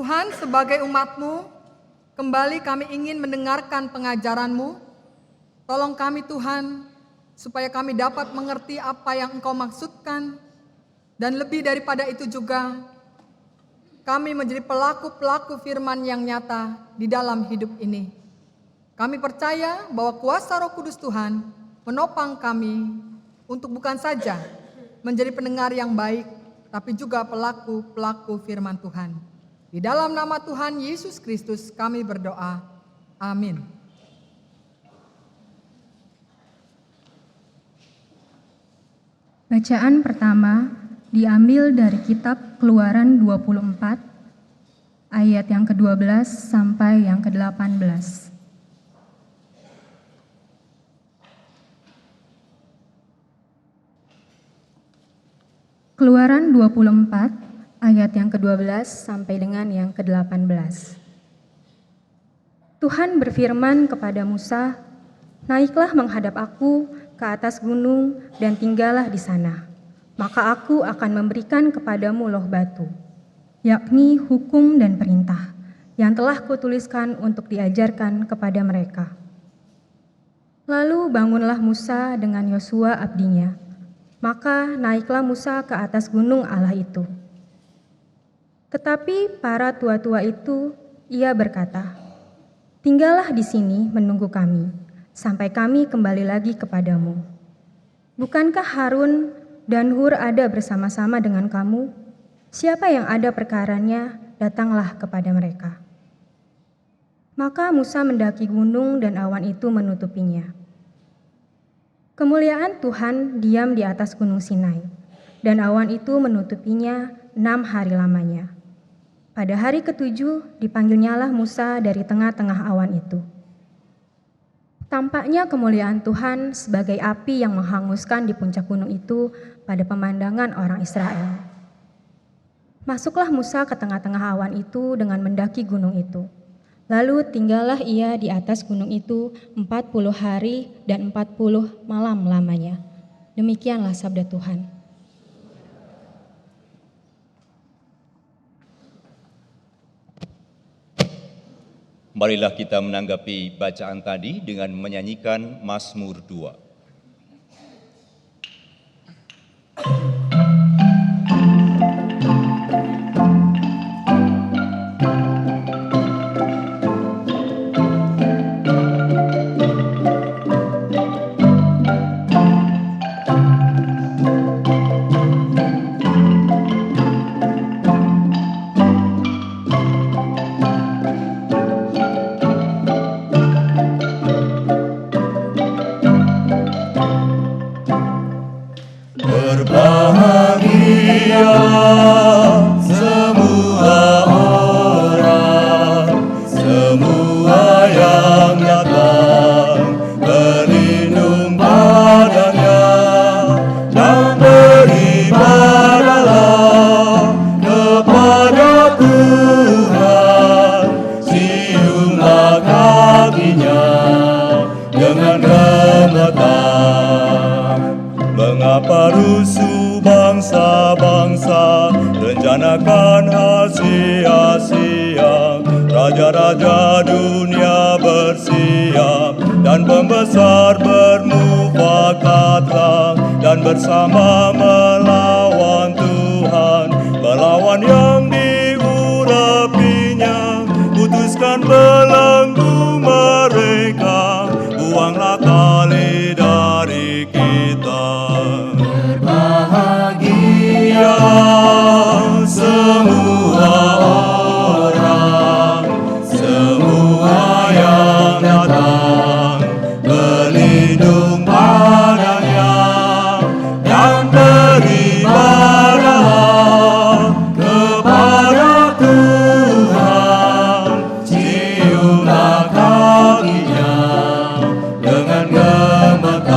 Tuhan, sebagai umat-Mu, kembali kami ingin mendengarkan pengajaran-Mu. Tolong kami Tuhan, supaya kami dapat mengerti apa yang Engkau maksudkan, dan lebih daripada itu juga, kami menjadi pelaku-pelaku firman yang nyata di dalam hidup ini. Kami percaya bahwa kuasa Roh Kudus Tuhan menopang kami untuk bukan saja menjadi pendengar yang baik, tapi juga pelaku-pelaku firman Tuhan. Di dalam nama Tuhan Yesus Kristus kami berdoa. Amin. Bacaan pertama diambil dari kitab Keluaran 24 ayat yang ke-12 sampai yang ke-18. Keluaran 24 ayat yang ke-12 sampai dengan yang ke-18. Tuhan berfirman kepada Musa, "Naiklah menghadap aku ke atas gunung dan tinggallah di sana. Maka aku akan memberikan kepadamu loh batu, yakni hukum dan perintah yang telah kutuliskan untuk diajarkan kepada mereka." Lalu bangunlah Musa dengan Yosua abdinya. Maka naiklah Musa ke atas gunung Allah itu. Tetapi para tua-tua itu, ia berkata, "Tinggallah di sini menunggu kami, sampai kami kembali lagi kepadamu. Bukankah Harun dan Hur ada bersama-sama dengan kamu? Siapa yang ada perkaranya, datanglah kepada mereka." Maka Musa mendaki gunung dan awan itu menutupinya. Kemuliaan Tuhan diam di atas gunung Sinai, dan awan itu menutupinya 6 hari lamanya. Pada hari ke-7 dipanggilnyalah Musa dari tengah-tengah awan itu. Tampaknya kemuliaan Tuhan sebagai api yang menghanguskan di puncak gunung itu pada pemandangan orang Israel. Masuklah Musa ke tengah-tengah awan itu dengan mendaki gunung itu. Lalu tinggallah ia di atas gunung itu 40 hari dan 40 malam lamanya. Demikianlah sabda Tuhan. Marilah kita menanggapi bacaan tadi dengan menyanyikan Mazmur 2. Mengapa rusuh bangsa-bangsa rencanakan hal sia-sia? Raja-raja dunia bersiap dan pembesar bermufakatlah dan bersama melawan Tuhan, melawan yang diurapinya. Putuskan belenggu mereka, buanglah tali dari kita. Berbahagia semua orang, semua yang datang berlindung padanya, yang beribadah kepada Tuhan. Ciumlah kakinya dengan gemetar.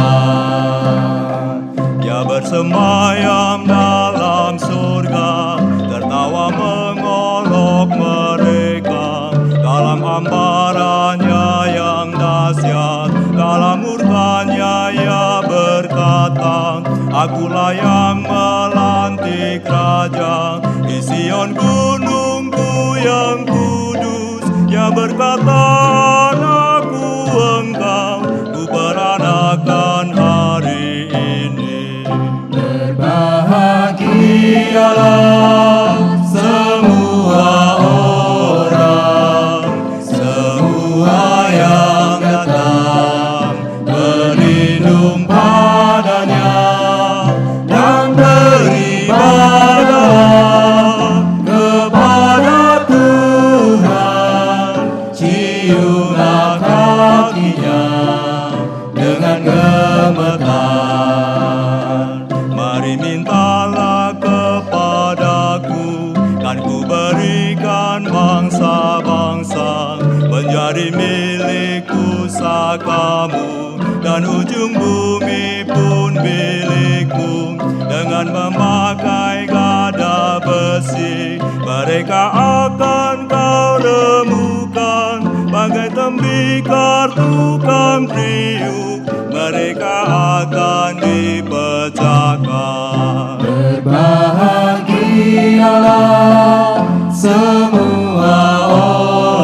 Dia bersemayam dalam surga, tertawa mengolok mereka. Dalam hamparannya yang dahsyat, dalam murkanya ia berkata, "Akulah yang melantik raja di Sion gunungku yang bahagialah semua orang, semua yang datang berlindung padanya dan beribadahlah kepada Tuhan. Ciumlah kakinya dengan gemetar. Mari mintalah kepadaku, kan ku berikan bangsa-bangsa menjadi milik pusakamu, dan ujung bumi pun milikmu. Dengan memakai gada besi, mereka akan kau remukan bagai tembikar tukang tiup, mereka akan dipecahkan. Berbahagialah semua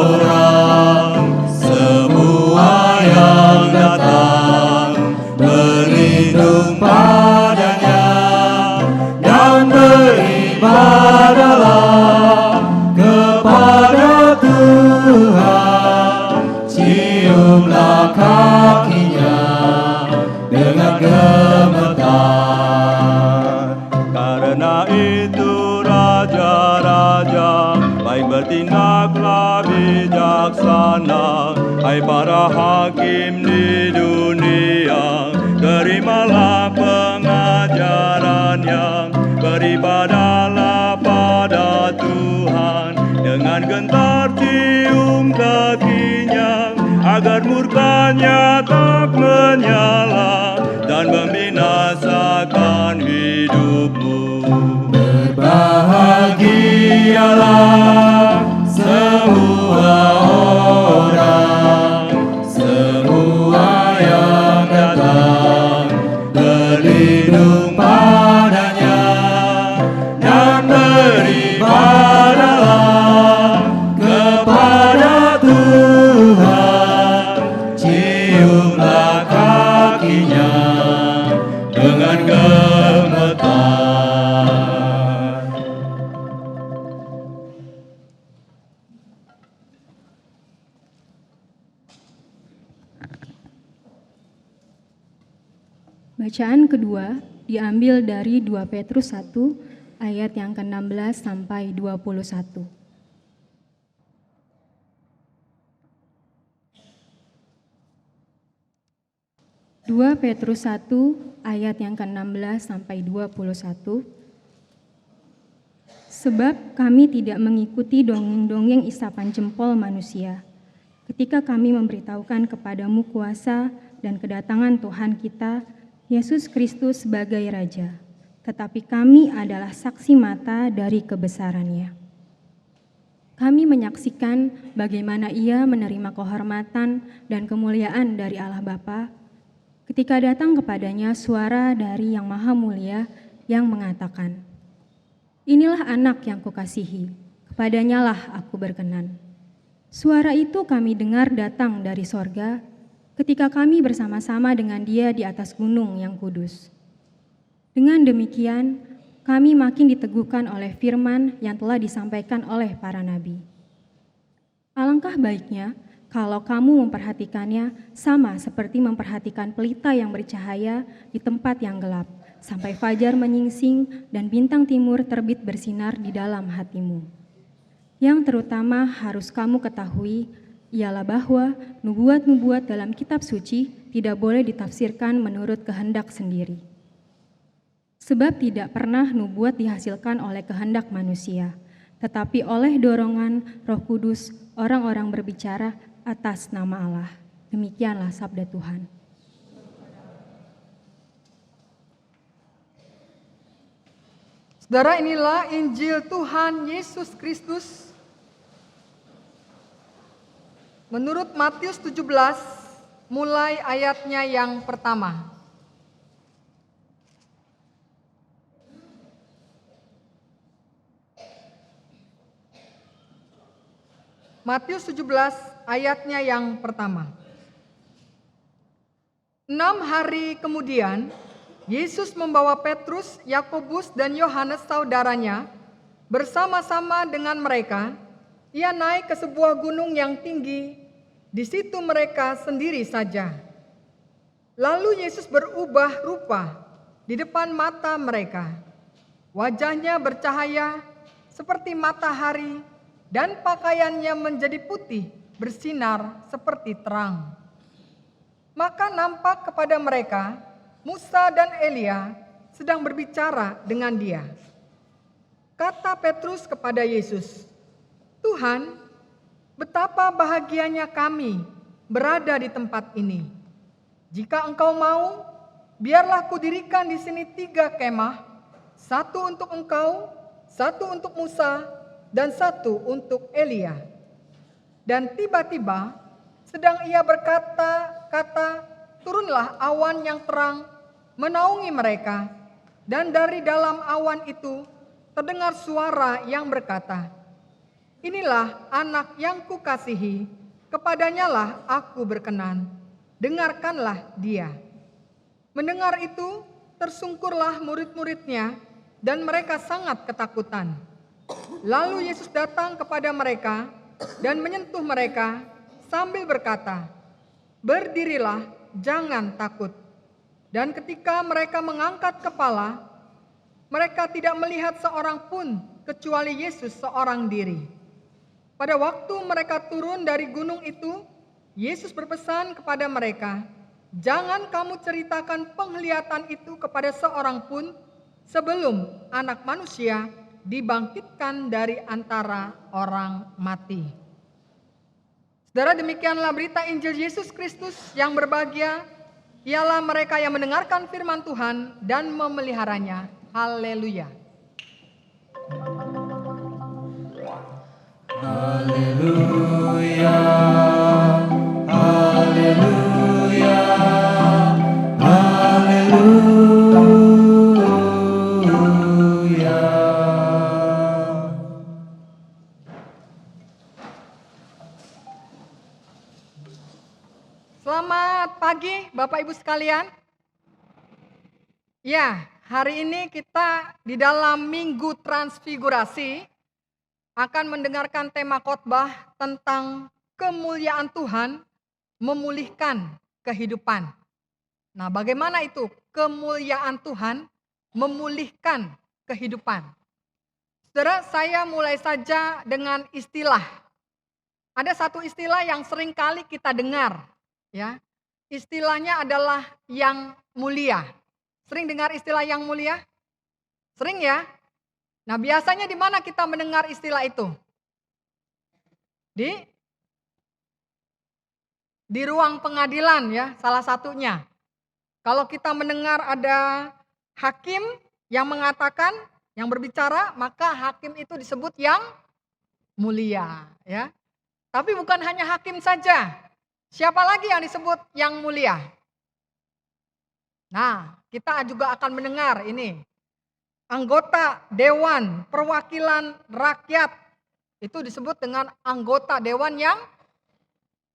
orang, semua yang datang berlindung padanya dan beribadahlah kepada Tuhan. Ciumlah kakinya dengan gemetar. Karena itu raja-raja baik bertindaklah bijaksana. Hai para hakim di dunia, terimalah pengajarannya. Beribadahlah pada Tuhan dengan gentar cium kakinya, agar murkanya tak menyala dan membinasakan hidupmu. Berbahagialah semua orang, semua yang datang berlindung padanya dan beribadahlah kepada Tuhan. Ciumlah kakinya dengan gemetar. Bacaan kedua diambil dari 2 Petrus 1 ayat yang ke-16 sampai 21. Dua Petrus 1 ayat yang ke-16 sampai 21. Sebab kami tidak mengikuti dongeng-dongeng isapan jempol manusia, ketika kami memberitahukan kepadamu kuasa dan kedatangan Tuhan kita, Yesus Kristus sebagai Raja, tetapi kami adalah saksi mata dari kebesarannya. Kami menyaksikan bagaimana Ia menerima kehormatan dan kemuliaan dari Allah Bapa, ketika datang kepadanya suara dari Yang Maha Mulia yang mengatakan, "Inilah anak yang kukasihi, kepadanya lah aku berkenan." Suara itu kami dengar datang dari sorga, ketika kami bersama-sama dengan Dia di atas gunung yang kudus. Dengan demikian, kami makin diteguhkan oleh firman yang telah disampaikan oleh para nabi. Alangkah baiknya kalau kamu memperhatikannya sama seperti memperhatikan pelita yang bercahaya di tempat yang gelap, sampai fajar menyingsing dan bintang timur terbit bersinar di dalam hatimu. Yang terutama harus kamu ketahui ialah bahwa nubuat-nubuat dalam kitab suci tidak boleh ditafsirkan menurut kehendak sendiri. Sebab tidak pernah nubuat dihasilkan oleh kehendak manusia, tetapi oleh dorongan Roh Kudus orang-orang berbicara atas nama Allah. Demikianlah sabda Tuhan. Saudara, inilah Injil Tuhan Yesus Kristus menurut Matius 17, mulai ayatnya yang pertama. Matius 17 ayatnya yang pertama. 6 hari kemudian, Yesus membawa Petrus, Yakobus, dan Yohanes saudaranya bersama-sama dengan mereka. Ia naik ke sebuah gunung yang tinggi. Di situ mereka sendiri saja. Lalu Yesus berubah rupa di depan mata mereka. Wajahnya bercahaya seperti matahari dan pakaiannya menjadi putih bersinar seperti terang. Maka nampak kepada mereka Musa dan Elia sedang berbicara dengan dia. Kata Petrus kepada Yesus, "Tuhan, betapa bahagianya kami berada di tempat ini. Jika Engkau mau, biarlah kudirikan di sini 3 kemah, 1 untuk Engkau, 1 untuk Musa, dan 1 untuk Elia." Dan tiba-tiba, sedang ia berkata-kata, turunlah awan yang terang menaungi mereka, dan dari dalam awan itu terdengar suara yang berkata, "Inilah anak yang kukasihi, kepadanyalah aku berkenan, dengarkanlah dia." Mendengar itu, tersungkurlah murid-muridnya, dan mereka sangat ketakutan. Lalu Yesus datang kepada mereka dan menyentuh mereka sambil berkata, "Berdirilah, jangan takut." Dan ketika mereka mengangkat kepala, mereka tidak melihat seorang pun kecuali Yesus seorang diri. Pada waktu mereka turun dari gunung itu, Yesus berpesan kepada mereka, "Jangan kamu ceritakan penglihatan itu kepada seorang pun sebelum Anak Manusia dibangkitkan dari antara orang mati." Saudara, demikianlah berita Injil Yesus Kristus. Yang berbahagia ialah mereka yang mendengarkan firman Tuhan dan memeliharanya. Haleluya. Haleluya, haleluya, haleluya. Selamat pagi Bapak Ibu sekalian. Ya, hari ini kita di dalam Minggu Transfigurasi akan mendengarkan tema khotbah tentang kemuliaan Tuhan memulihkan kehidupan. Nah, bagaimana itu kemuliaan Tuhan memulihkan kehidupan? Saudara, saya mulai saja dengan istilah. Ada satu istilah yang sering kali kita dengar, ya. Istilahnya adalah yang mulia. Sering dengar istilah yang mulia? Sering ya? Nah, biasanya di mana kita mendengar istilah itu? Di ruang pengadilan ya, salah satunya. Kalau kita mendengar ada hakim yang mengatakan, yang berbicara, maka hakim itu disebut yang mulia, ya. Tapi bukan hanya hakim saja. Siapa lagi yang disebut yang mulia? Nah, kita juga akan mendengar ini. Anggota Dewan Perwakilan Rakyat itu disebut dengan anggota dewan yang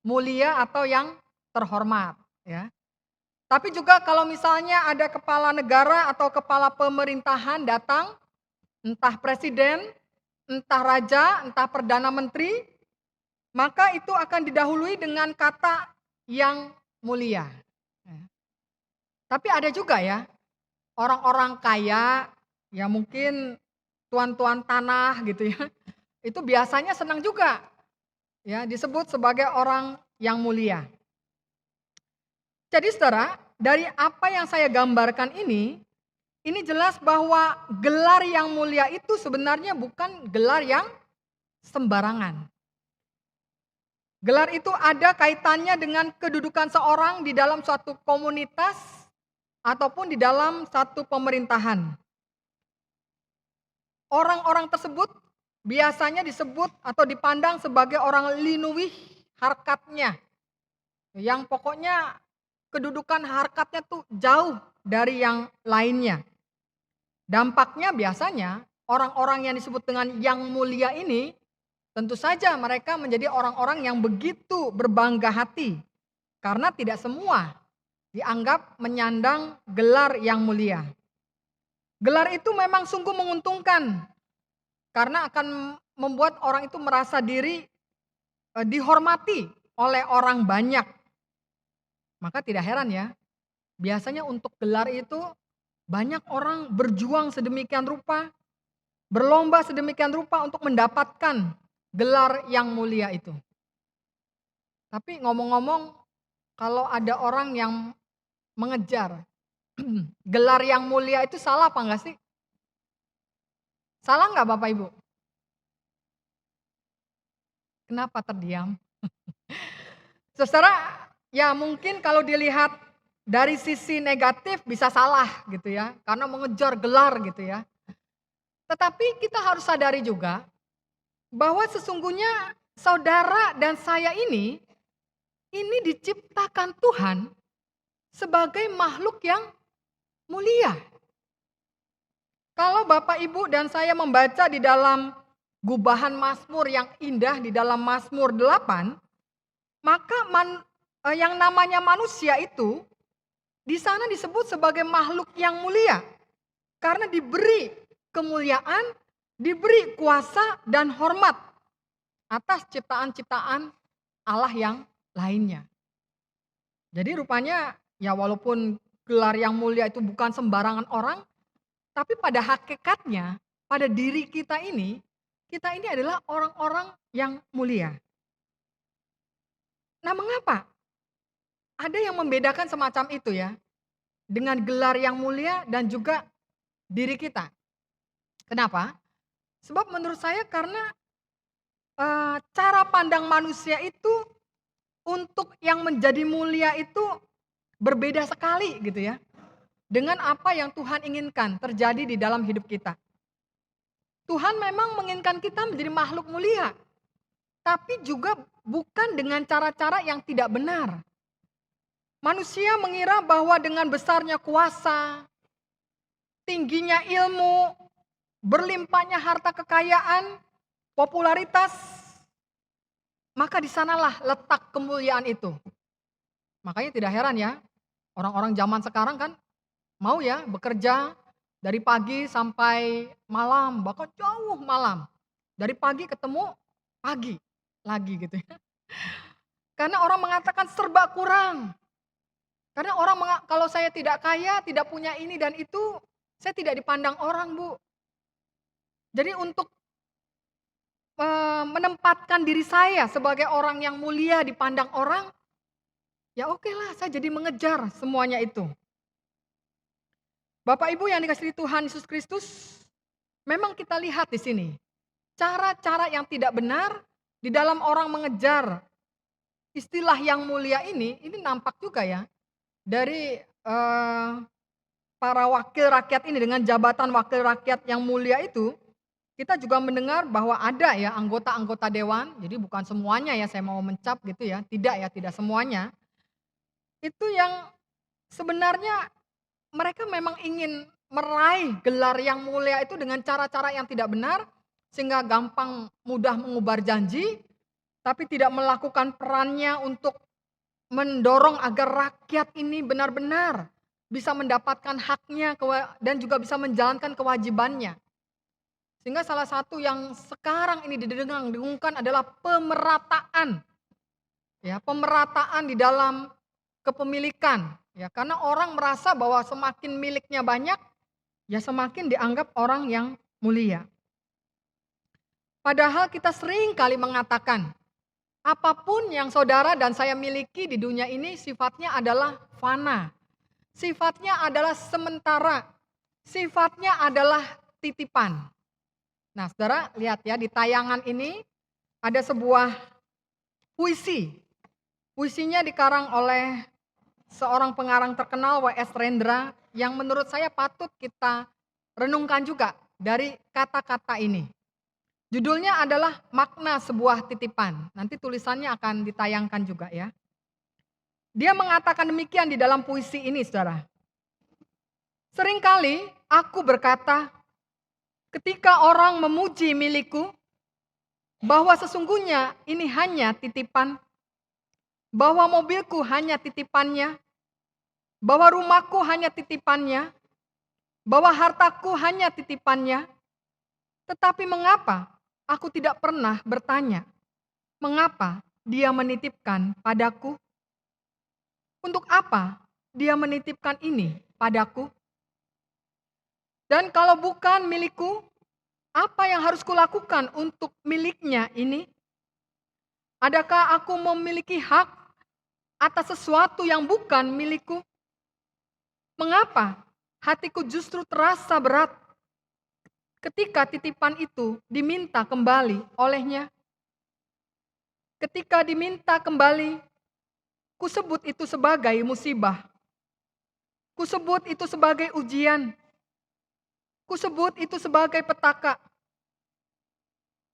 mulia atau yang terhormat, ya. Tapi juga kalau misalnya ada kepala negara atau kepala pemerintahan datang, entah presiden, entah raja, entah perdana menteri, maka itu akan didahului dengan kata yang mulia. Tapi ada juga ya orang-orang kaya, ya mungkin tuan-tuan tanah gitu ya, itu biasanya senang juga ya disebut sebagai orang yang mulia. Jadi saudara, dari apa yang saya gambarkan ini jelas bahwa gelar yang mulia itu sebenarnya bukan gelar yang sembarangan. Gelar itu ada kaitannya dengan kedudukan seorang di dalam suatu komunitas ataupun di dalam satu pemerintahan. Orang-orang tersebut biasanya disebut atau dipandang sebagai orang linuwih harkatnya. Yang pokoknya kedudukan harkatnya tuh jauh dari yang lainnya. Dampaknya biasanya orang-orang yang disebut dengan yang mulia ini tentu saja mereka menjadi orang-orang yang begitu berbangga hati. Karena tidak semua dianggap menyandang gelar yang mulia. Gelar itu memang sungguh menguntungkan karena akan membuat orang itu merasa diri dihormati oleh orang banyak. Maka tidak heran ya, biasanya untuk gelar itu banyak orang berjuang sedemikian rupa, berlomba sedemikian rupa untuk mendapatkan gelar yang mulia itu. Tapi ngomong-ngomong, kalau ada orang yang mengejar gelar yang mulia itu salah apa enggak sih? Salah enggak Bapak Ibu? Kenapa terdiam? Saudara, ya mungkin kalau dilihat dari sisi negatif bisa salah gitu ya, karena mengejar gelar gitu ya. Tetapi kita harus sadari juga bahwa sesungguhnya saudara dan saya ini diciptakan Tuhan sebagai makhluk yang mulia. Kalau Bapak Ibu dan saya membaca di dalam gubahan Mazmur yang indah di dalam Mazmur 8, maka yang namanya manusia itu di sana disebut sebagai makhluk yang mulia. Karena diberi kemuliaan, diberi kuasa dan hormat atas ciptaan-ciptaan Allah yang lainnya. Jadi rupanya ya walaupun gelar yang mulia itu bukan sembarangan orang, tapi pada hakikatnya, pada diri kita ini adalah orang-orang yang mulia. Nah mengapa? Ada yang membedakan semacam itu ya, dengan gelar yang mulia dan juga diri kita. Kenapa? Sebab menurut saya karena cara pandang manusia itu untuk yang menjadi mulia itu berbeda sekali gitu ya. Dengan apa yang Tuhan inginkan terjadi di dalam hidup kita. Tuhan memang menginginkan kita menjadi makhluk mulia. Tapi juga bukan dengan cara-cara yang tidak benar. Manusia mengira bahwa dengan besarnya kuasa, tingginya ilmu, berlimpahnya harta kekayaan, popularitas, maka di sanalah letak kemuliaan itu. Makanya tidak heran ya, orang-orang zaman sekarang kan mau ya bekerja dari pagi sampai malam, bahkan jauh malam. Dari pagi ketemu pagi lagi gitu ya. Karena orang mengatakan serba kurang. Karena orang kalau saya tidak kaya, tidak punya ini dan itu, saya tidak dipandang orang, Bu. Jadi untuk menempatkan diri saya sebagai orang yang mulia dipandang orang, ya oke lah saya jadi mengejar semuanya itu. Bapak Ibu yang dikasihi Tuhan Yesus Kristus, memang kita lihat di sini cara-cara yang tidak benar di dalam orang mengejar istilah yang mulia ini nampak juga ya dari para wakil rakyat ini dengan jabatan wakil rakyat yang mulia itu. Kita juga mendengar bahwa ada ya anggota-anggota dewan, jadi bukan semuanya ya saya mau mencap gitu ya, tidak semuanya. Itu yang sebenarnya mereka memang ingin meraih gelar yang mulia itu dengan cara-cara yang tidak benar, sehingga gampang mudah mengubar janji, tapi tidak melakukan perannya untuk mendorong agar rakyat ini benar-benar bisa mendapatkan haknya dan juga bisa menjalankan kewajibannya. Sehingga salah satu yang sekarang ini didengungkan adalah pemerataan. Ya, pemerataan di dalam kepemilikan. Ya, karena orang merasa bahwa semakin miliknya banyak, ya semakin dianggap orang yang mulia. Padahal kita sering kali mengatakan, apapun yang saudara dan saya miliki di dunia ini sifatnya adalah fana. Sifatnya adalah sementara. Sifatnya adalah titipan. Nah, saudara lihat ya di tayangan ini ada sebuah puisi. Puisinya dikarang oleh seorang pengarang terkenal W.S. Rendra yang menurut saya patut kita renungkan juga dari kata-kata ini. Judulnya adalah Makna Sebuah Titipan. Nanti tulisannya akan ditayangkan juga ya. Dia mengatakan demikian di dalam puisi ini, saudara. Seringkali aku berkata, ketika orang memuji milikku, bahwa sesungguhnya ini hanya titipan, bahwa mobilku hanya titipannya, bahwa rumahku hanya titipannya, bahwa hartaku hanya titipannya. Tetapi mengapa aku tidak pernah bertanya, mengapa dia menitipkan padaku? Untuk apa dia menitipkan ini padaku? Dan kalau bukan milikku, apa yang harus kulakukan untuk miliknya ini? Adakah aku memiliki hak atas sesuatu yang bukan milikku? Mengapa hatiku justru terasa berat ketika titipan itu diminta kembali olehnya? Ketika diminta kembali, kusebut itu sebagai musibah. Kusebut itu sebagai ujian. Kusebut itu sebagai petaka.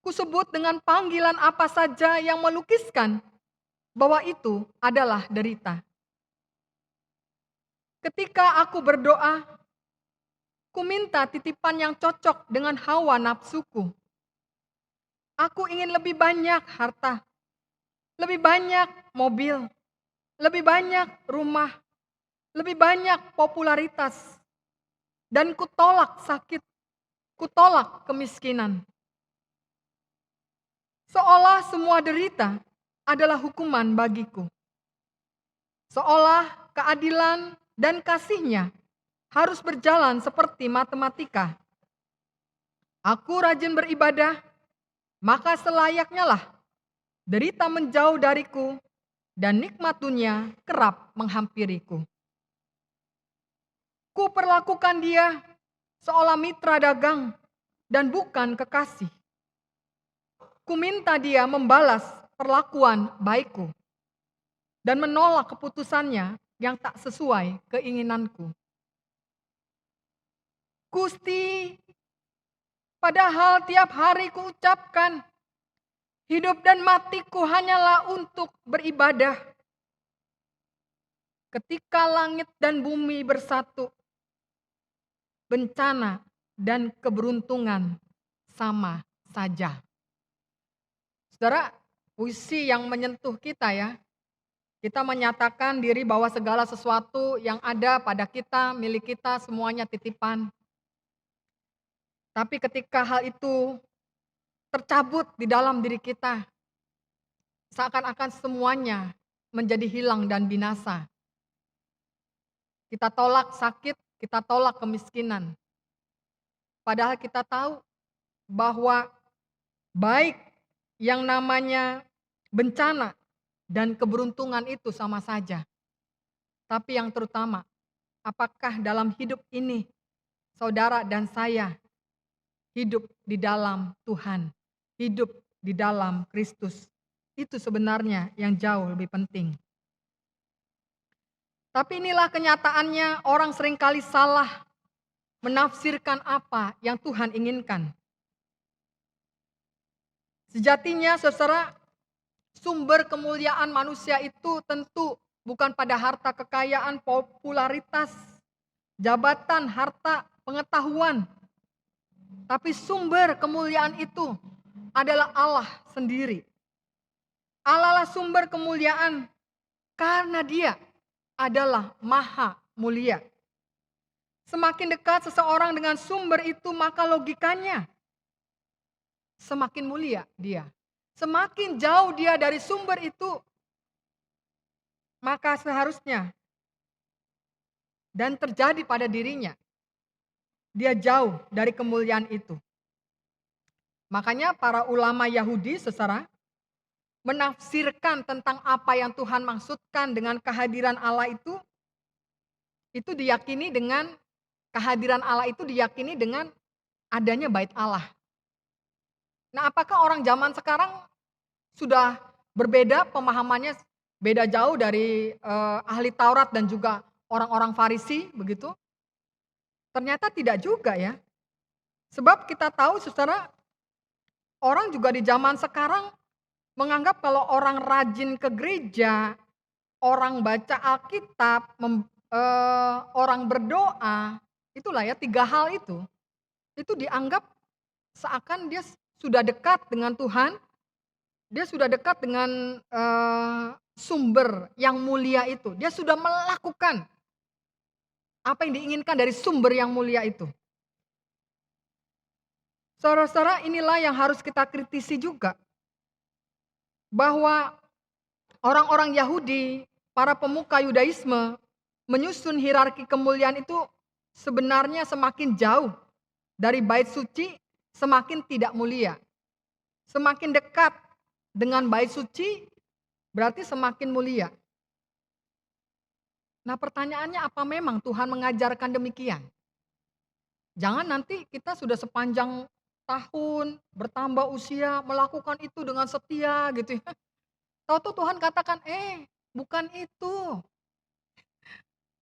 Kusebut dengan panggilan apa saja yang melukiskan bahwa itu adalah derita. Ketika aku berdoa, ku minta titipan yang cocok dengan hawa nafsuku. Aku ingin lebih banyak harta, lebih banyak mobil, lebih banyak rumah, lebih banyak popularitas. Dan kutolak sakit, kutolak kemiskinan. Seolah semua derita adalah hukuman bagiku. Seolah keadilan dan kasih-Nya harus berjalan seperti matematika. Aku rajin beribadah, maka selayaknya lah derita menjauh dariku dan nikmat dunia kerap menghampiriku. Ku perlakukan dia seolah mitra dagang dan bukan kekasih. Ku minta dia membalas perlakuan baikku dan menolak keputusannya yang tak sesuai keinginanku. Gusti, padahal tiap hari ku ucapkan, hidup dan matiku hanyalah untuk beribadah. Ketika langit dan bumi bersatu, bencana dan keberuntungan sama saja. Saudara, puisi yang menyentuh kita ya. Kita menyatakan diri bahwa segala sesuatu yang ada pada kita, milik kita, semuanya titipan. Tapi ketika hal itu tercabut di dalam diri kita, seakan-akan semuanya menjadi hilang dan binasa. Kita tolak sakit, kita tolak kemiskinan. Padahal kita tahu bahwa baik yang namanya bencana dan keberuntungan itu sama saja. Tapi yang terutama, apakah dalam hidup ini saudara dan saya hidup di dalam Tuhan, hidup di dalam Kristus. Itu sebenarnya yang jauh lebih penting. Tapi inilah kenyataannya, orang seringkali salah menafsirkan apa yang Tuhan inginkan. Sejatinya saudara, sumber kemuliaan manusia itu tentu bukan pada harta kekayaan, popularitas, jabatan, harta, pengetahuan. Tapi sumber kemuliaan itu adalah Allah sendiri. Allah lah sumber kemuliaan karena Dia adalah maha mulia. Semakin dekat seseorang dengan sumber itu, maka logikanya semakin mulia dia. Semakin jauh dia dari sumber itu, maka seharusnya dan terjadi pada dirinya, dia jauh dari kemuliaan itu. Makanya para ulama Yahudi saudara menafsirkan tentang apa yang Tuhan maksudkan dengan kehadiran Allah itu diyakini dengan kehadiran Allah itu diyakini dengan adanya bait Allah. Nah, apakah orang zaman sekarang sudah berbeda pemahamannya, beda jauh dari ahli Taurat dan juga orang-orang Farisi begitu? Ternyata tidak juga ya. Sebab kita tahu saudara, orang juga di zaman sekarang menganggap kalau orang rajin ke gereja, orang baca Alkitab, orang berdoa, itulah ya 3 hal itu dianggap seakan dia sudah dekat dengan Tuhan, dia sudah dekat dengan sumber yang mulia itu, dia sudah melakukan Apa yang diinginkan dari sumber yang mulia itu? Saudara-saudara, inilah yang harus kita kritisi juga. Bahwa orang-orang Yahudi, para pemuka Yudaisme, menyusun hierarki kemuliaan itu sebenarnya semakin jauh dari bait suci, semakin tidak mulia. Semakin dekat dengan bait suci, berarti semakin mulia. Nah, pertanyaannya, apa memang Tuhan mengajarkan demikian? Jangan nanti kita sudah sepanjang tahun bertambah usia melakukan itu dengan setia gitu ya. Tahu-tahu Tuhan katakan, bukan itu.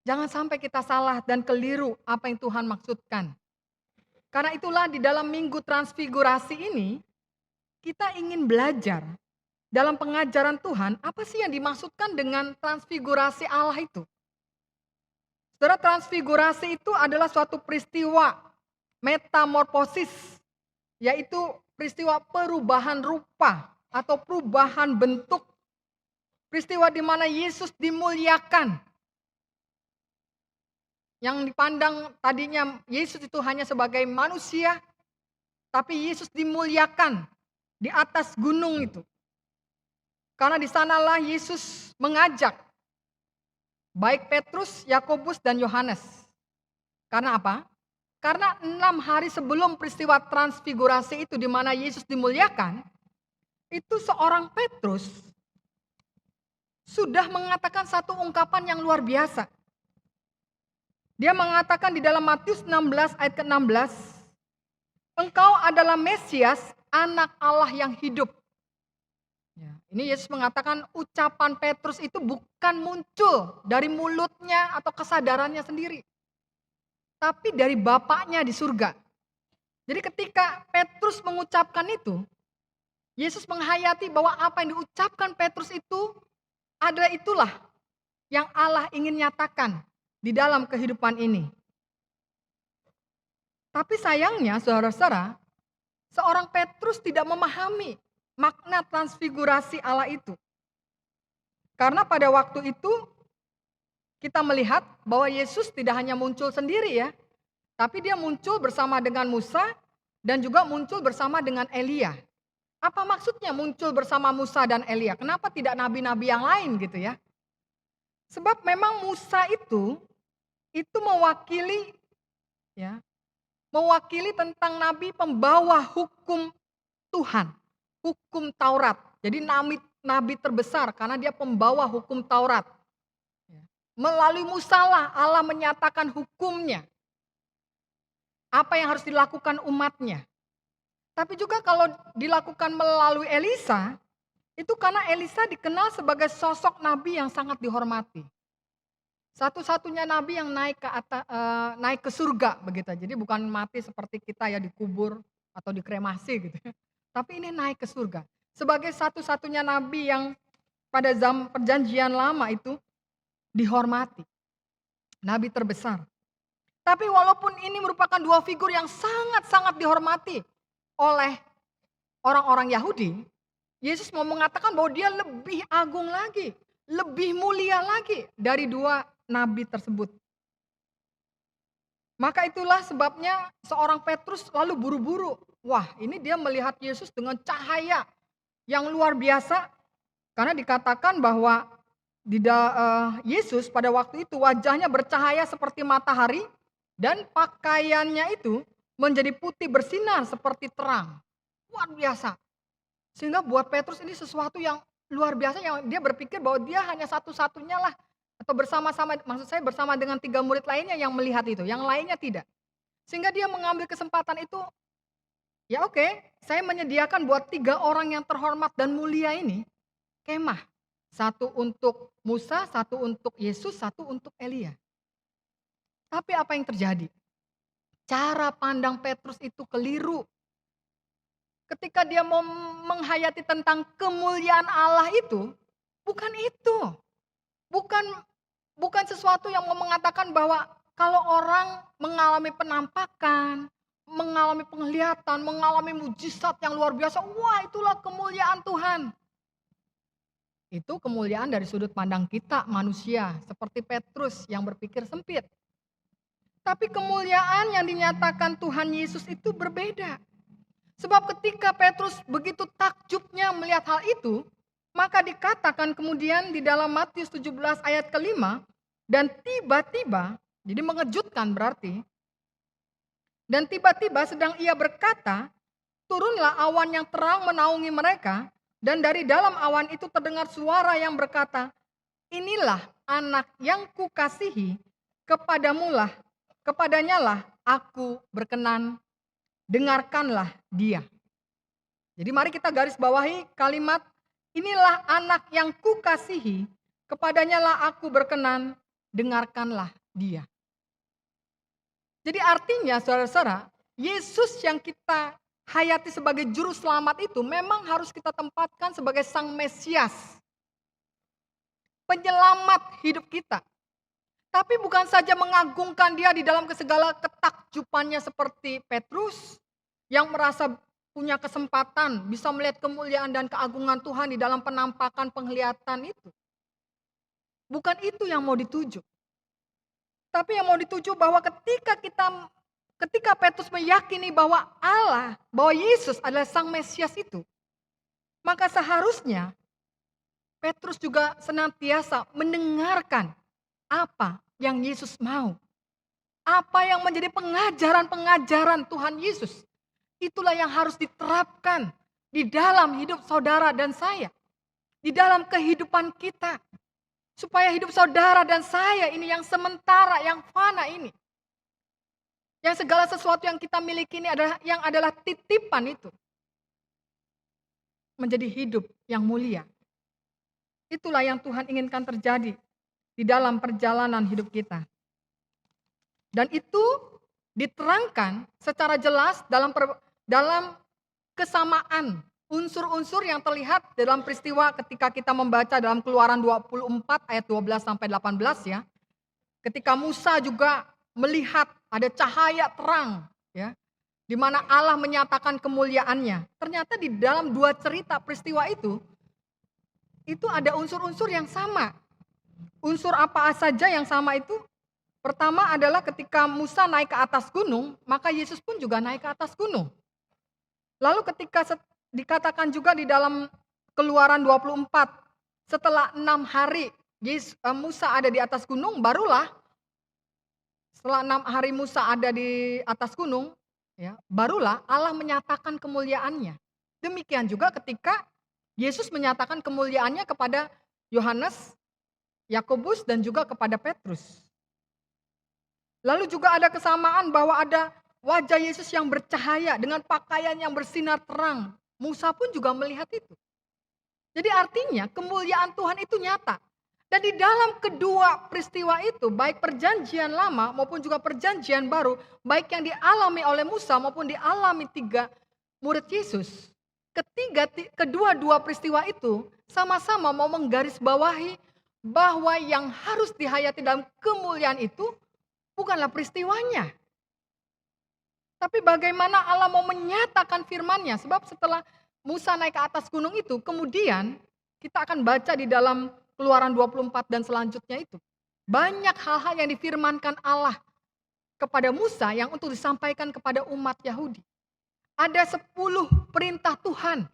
Jangan sampai kita salah dan keliru apa yang Tuhan maksudkan. Karena itulah di dalam Minggu Transfigurasi ini, kita ingin belajar dalam pengajaran Tuhan, apa sih yang dimaksudkan dengan transfigurasi Allah itu. Saudara, transfigurasi itu adalah suatu peristiwa metamorfosis, yaitu peristiwa perubahan rupa atau perubahan bentuk. Peristiwa di mana Yesus dimuliakan. Yang dipandang tadinya Yesus itu hanya sebagai manusia, tapi Yesus dimuliakan di atas gunung itu. Karena di sanalah Yesus mengajak baik Petrus, Yakobus, dan Yohanes. Karena apa? Karena 6 hari sebelum peristiwa transfigurasi itu di mana Yesus dimuliakan, itu seorang Petrus sudah mengatakan satu ungkapan yang luar biasa. Dia mengatakan di dalam Matius 16 ayat ke-16, "Engkau adalah Mesias, anak Allah yang hidup." Ya, ini Yesus mengatakan ucapan Petrus itu bukan muncul dari mulutnya atau kesadarannya sendiri. Tapi dari Bapaknya di surga. Jadi ketika Petrus mengucapkan itu, Yesus menghayati bahwa apa yang diucapkan Petrus itu adalah itulah yang Allah ingin nyatakan di dalam kehidupan ini. Tapi sayangnya saudara-saudara, seorang Petrus tidak memahami makna transfigurasi Allah itu. Karena pada waktu itu kita melihat bahwa Yesus tidak hanya muncul sendiri ya, tapi dia muncul bersama dengan Musa dan juga muncul bersama dengan Elia. Apa maksudnya muncul bersama Musa dan Elia? Kenapa tidak nabi-nabi yang lain gitu ya? Sebab memang Musa itu mewakili ya, mewakili tentang nabi pembawa hukum Tuhan, hukum Taurat. Jadi nabi terbesar karena dia pembawa hukum Taurat. Melalui Musa lah Allah menyatakan hukumnya. Apa yang harus dilakukan umatnya. Tapi juga kalau dilakukan melalui Elisa, itu karena Elisa dikenal sebagai sosok nabi yang sangat dihormati. Satu-satunya nabi yang naik ke surga begitu. Jadi bukan mati seperti kita ya dikubur atau dikremasi gitu. Tapi ini naik ke surga. Sebagai satu-satunya nabi yang pada zaman perjanjian lama itu dihormati. Nabi terbesar. Tapi walaupun ini merupakan dua figur yang sangat-sangat dihormati oleh orang-orang Yahudi, Yesus mau mengatakan bahwa dia lebih agung lagi, lebih mulia lagi dari dua nabi tersebut. Maka itulah sebabnya seorang Petrus lalu buru-buru. Wah, ini dia melihat Yesus dengan cahaya yang luar biasa. Karena dikatakan bahwa Yesus pada waktu itu wajahnya bercahaya seperti matahari dan pakaiannya itu menjadi putih bersinar seperti terang. Luar biasa. Sehingga buat Petrus ini sesuatu yang luar biasa yang dia berpikir bahwa dia hanya satu-satunya lah. Atau bersama-sama, maksud saya bersama dengan 3 murid lainnya yang melihat itu. Yang lainnya tidak. Sehingga dia mengambil kesempatan itu. Ya oke, saya menyediakan buat 3 orang yang terhormat dan mulia ini kemah. 1 untuk Musa, 1 untuk Yesus, 1 untuk Elia. Tapi apa yang terjadi? Cara pandang Petrus itu keliru. Ketika dia mau menghayati tentang kemuliaan Allah itu, bukan itu. Bukan sesuatu yang mau mengatakan bahwa kalau orang mengalami penampakan, mengalami penglihatan, mengalami mujizat yang luar biasa, wah itulah kemuliaan Tuhan. Itu kemuliaan dari sudut pandang kita manusia, seperti Petrus yang berpikir sempit. Tapi kemuliaan yang dinyatakan Tuhan Yesus itu berbeda. Sebab ketika Petrus begitu takjubnya melihat hal itu, maka dikatakan kemudian di dalam Matius 17 ayat ke-5, dan tiba-tiba, jadi mengejutkan berarti, dan tiba-tiba sedang ia berkata, turunlah awan yang terang menaungi mereka, dan dari dalam awan itu terdengar suara yang berkata, inilah anak yang kukasihi, kepadanyalah aku berkenan, dengarkanlah dia. Jadi mari kita garis bawahi kalimat, inilah anak yang kukasihi, kepadanyalah aku berkenan, dengarkanlah dia. Jadi artinya saudara-saudara, Yesus yang kita hayati sebagai juru selamat itu memang harus kita tempatkan sebagai sang Mesias. Penyelamat hidup kita. Tapi bukan saja mengagungkan dia di dalam segala ketakjubannya seperti Petrus yang merasa punya kesempatan bisa melihat kemuliaan dan keagungan Tuhan di dalam penampakan penglihatan itu. Bukan itu yang mau dituju. Tapi yang mau dituju bahwa ketika Petrus meyakini bahwa bahwa Yesus adalah sang Mesias itu, maka seharusnya Petrus juga senantiasa mendengarkan apa yang Yesus mau. Apa yang menjadi pengajaran-pengajaran Tuhan Yesus. Itulah yang harus diterapkan di dalam hidup saudara dan saya. Di dalam kehidupan kita. Supaya hidup saudara dan saya ini yang sementara, yang fana ini. Yang segala sesuatu yang kita miliki ini adalah titipan itu. Menjadi hidup yang mulia. Itulah yang Tuhan inginkan terjadi di dalam perjalanan hidup kita. Dan itu diterangkan secara jelas dalam kesamaan unsur-unsur yang terlihat dalam peristiwa ketika kita membaca dalam Keluaran 24 ayat 12 sampai 18 ya. Ketika Musa juga melihat ada cahaya terang ya, di mana Allah menyatakan kemuliaannya. Ternyata di dalam dua cerita peristiwa itu ada unsur-unsur yang sama. Unsur apa saja yang sama itu? Pertama adalah ketika Musa naik ke atas gunung, maka Yesus pun juga naik ke atas gunung. Lalu ketika dikatakan juga di dalam Keluaran 24, setelah 6 hari Musa ada di atas gunung, barulah setelah 6 hari Musa ada di atas gunung, ya, barulah Allah menyatakan kemuliaannya. Demikian juga ketika Yesus menyatakan kemuliaannya kepada Yohanes, Yakobus, dan juga kepada Petrus. Lalu juga ada kesamaan bahwa ada wajah Yesus yang bercahaya dengan pakaian yang bersinar terang. Musa pun juga melihat itu. Jadi artinya kemuliaan Tuhan itu nyata. Dan di dalam kedua peristiwa itu, baik perjanjian lama maupun juga perjanjian baru, baik yang dialami oleh Musa maupun dialami 3 murid Yesus, kedua-dua peristiwa itu sama-sama mau menggarisbawahi bahwa yang harus dihayati dalam kemuliaan itu bukanlah peristiwanya. Tapi bagaimana Allah mau menyatakan firman-Nya. Sebab setelah Musa naik ke atas gunung itu, kemudian kita akan baca di dalam Keluaran 24 dan selanjutnya itu. Banyak hal-hal yang difirmankan Allah kepada Musa yang untuk disampaikan kepada umat Yahudi. Ada 10 perintah Tuhan.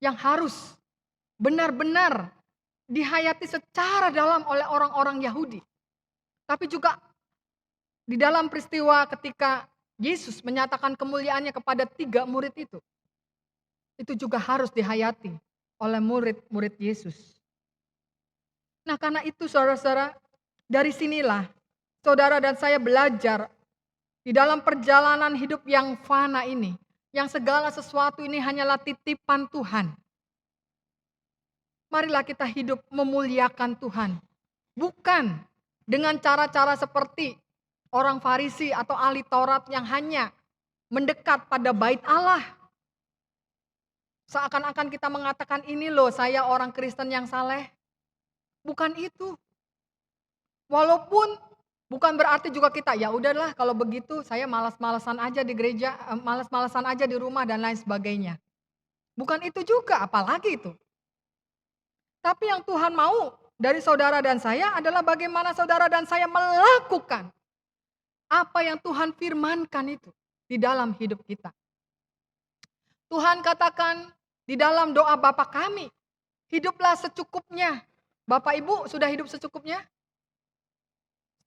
Yang harus benar-benar dihayati secara dalam oleh orang-orang Yahudi. Tapi juga di dalam peristiwa ketika Yesus menyatakan kemuliaannya kepada 3 murid itu juga harus dihayati oleh murid-murid Yesus. Nah karena itu saudara-saudara, dari sinilah saudara dan saya belajar di dalam perjalanan hidup yang fana ini, yang segala sesuatu ini hanyalah titipan Tuhan. Marilah kita hidup memuliakan Tuhan. Bukan dengan cara-cara seperti orang Farisi atau ahli Taurat yang hanya mendekat pada bait Allah. Seakan-akan kita mengatakan ini loh saya orang Kristen yang saleh. Bukan itu. Walaupun bukan berarti juga kita ya udahlah kalau begitu saya malas-malasan aja di gereja, malas-malasan aja di rumah dan lain sebagainya. Bukan itu juga, apalagi itu. Tapi yang Tuhan mau dari saudara dan saya adalah bagaimana saudara dan saya melakukan apa yang Tuhan firmankan itu di dalam hidup kita. Tuhan katakan di dalam doa Bapa kami, hiduplah secukupnya. Bapak Ibu sudah hidup secukupnya?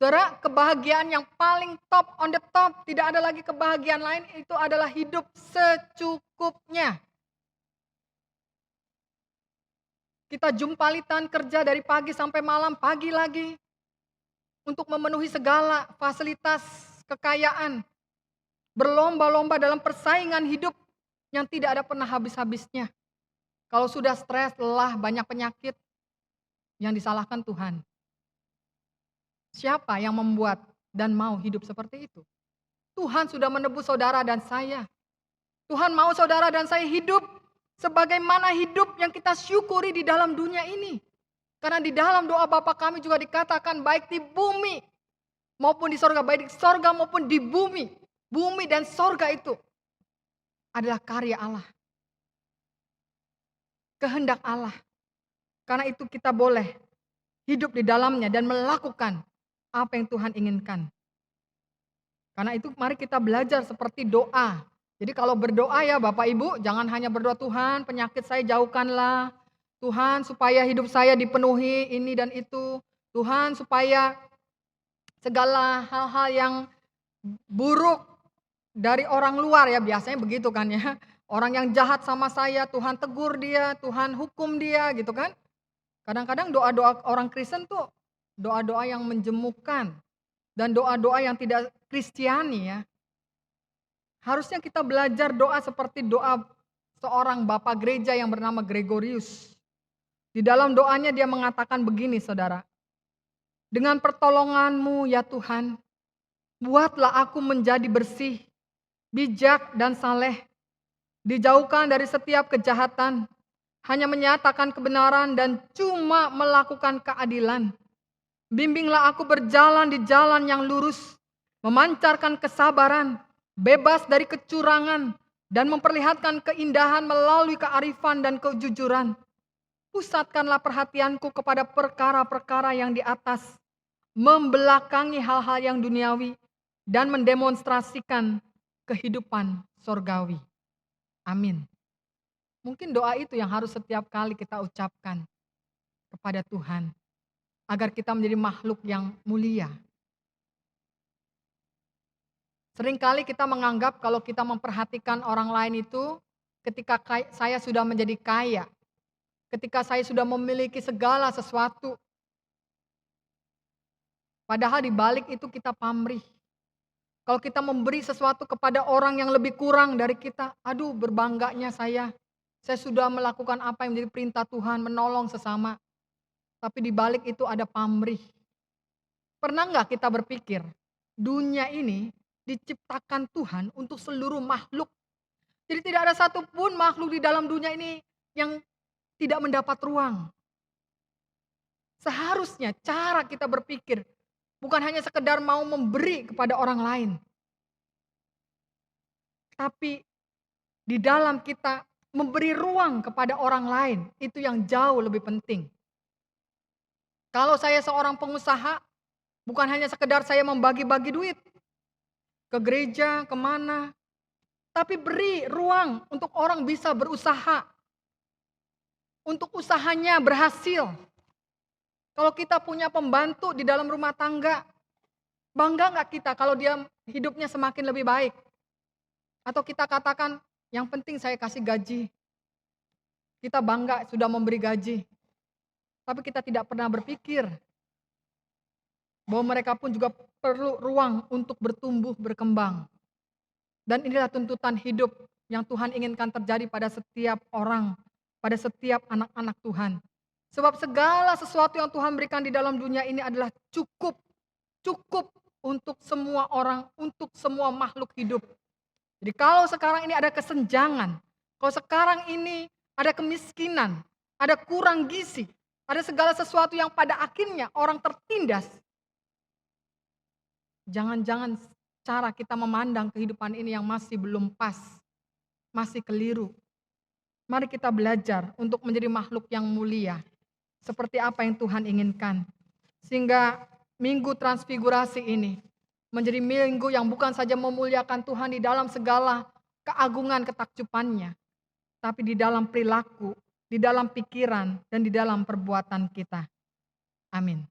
Saudara, kebahagiaan yang paling top, on the top, tidak ada lagi kebahagiaan lain, itu adalah hidup secukupnya. Kita jumpalitan kerja dari pagi sampai malam, pagi lagi, untuk memenuhi segala fasilitas kekayaan. Berlomba-lomba dalam persaingan hidup yang tidak ada pernah habis-habisnya. Kalau sudah stres, lelah, banyak penyakit, yang disalahkan Tuhan. Siapa yang membuat dan mau hidup seperti itu? Tuhan sudah menebus saudara dan saya. Tuhan mau saudara dan saya hidup sebagaimana hidup yang kita syukuri di dalam dunia ini. Karena di dalam doa Bapa kami juga dikatakan baik di bumi maupun di sorga. Baik di sorga maupun di bumi. Bumi dan sorga itu adalah karya Allah. Kehendak Allah. Karena itu kita boleh hidup di dalamnya dan melakukan apa yang Tuhan inginkan. Karena itu mari kita belajar seperti doa. Jadi kalau berdoa ya Bapak Ibu, jangan hanya berdoa Tuhan penyakit saya jauhkanlah. Tuhan supaya hidup saya dipenuhi ini dan itu. Tuhan supaya segala hal-hal yang buruk dari orang luar ya biasanya begitu kan ya. Orang yang jahat sama saya Tuhan tegur dia, Tuhan hukum dia gitu kan. Kadang-kadang doa-doa orang Kristen tuh doa-doa yang menjemukan dan doa-doa yang tidak Kristiani ya. Harusnya kita belajar doa seperti doa seorang bapak gereja yang bernama Gregorius. Di dalam doanya dia mengatakan begini saudara. Dengan pertolongan-Mu ya Tuhan, buatlah aku menjadi bersih, bijak dan saleh. Dijauhkan dari setiap kejahatan, hanya menyatakan kebenaran dan cuma melakukan keadilan. Bimbinglah aku berjalan di jalan yang lurus, memancarkan kesabaran, bebas dari kecurangan, dan memperlihatkan keindahan melalui kearifan dan kejujuran. Pusatkanlah perhatianku kepada perkara-perkara yang di atas, membelakangi hal-hal yang duniawi, dan mendemonstrasikan kehidupan sorgawi. Amin. Mungkin doa itu yang harus setiap kali kita ucapkan kepada Tuhan. Agar kita menjadi makhluk yang mulia. Seringkali kita menganggap kalau kita memperhatikan orang lain itu ketika saya sudah menjadi kaya. Ketika saya sudah memiliki segala sesuatu. Padahal di balik itu kita pamrih. Kalau kita memberi sesuatu kepada orang yang lebih kurang dari kita, aduh berbangganya saya. Saya sudah melakukan apa yang menjadi perintah Tuhan, menolong sesama. Tapi di balik itu ada pamrih. Pernah nggak kita berpikir, dunia ini diciptakan Tuhan untuk seluruh makhluk. Jadi tidak ada satupun makhluk di dalam dunia ini yang tidak mendapat ruang. Seharusnya cara kita berpikir bukan hanya sekedar mau memberi kepada orang lain. Tapi di dalam kita memberi ruang kepada orang lain, itu yang jauh lebih penting. Kalau saya seorang pengusaha, bukan hanya sekedar saya membagi-bagi duit ke gereja, kemana. Tapi beri ruang untuk orang bisa berusaha. Untuk usahanya berhasil. Kalau kita punya pembantu di dalam rumah tangga, bangga nggak kita kalau dia hidupnya semakin lebih baik? Atau kita katakan, yang penting saya kasih gaji. Kita bangga sudah memberi gaji. Tapi kita tidak pernah berpikir bahwa mereka pun juga perlu ruang untuk bertumbuh, berkembang. Dan inilah tuntutan hidup yang Tuhan inginkan terjadi pada setiap orang, pada setiap anak-anak Tuhan. Sebab segala sesuatu yang Tuhan berikan di dalam dunia ini adalah cukup. Cukup untuk semua orang, untuk semua makhluk hidup. Jadi kalau sekarang ini ada kesenjangan, kalau sekarang ini ada kemiskinan, ada kurang gizi, ada segala sesuatu yang pada akhirnya orang tertindas. Jangan-jangan cara kita memandang kehidupan ini yang masih belum pas, masih keliru. Mari kita belajar untuk menjadi makhluk yang mulia. seperti apa yang Tuhan inginkan. Sehingga minggu transfigurasi ini menjadi minggu yang bukan saja memuliakan Tuhan di dalam segala keagungan ketakjubannya, tapi di dalam perilaku, di dalam pikiran, dan di dalam perbuatan kita. Amin.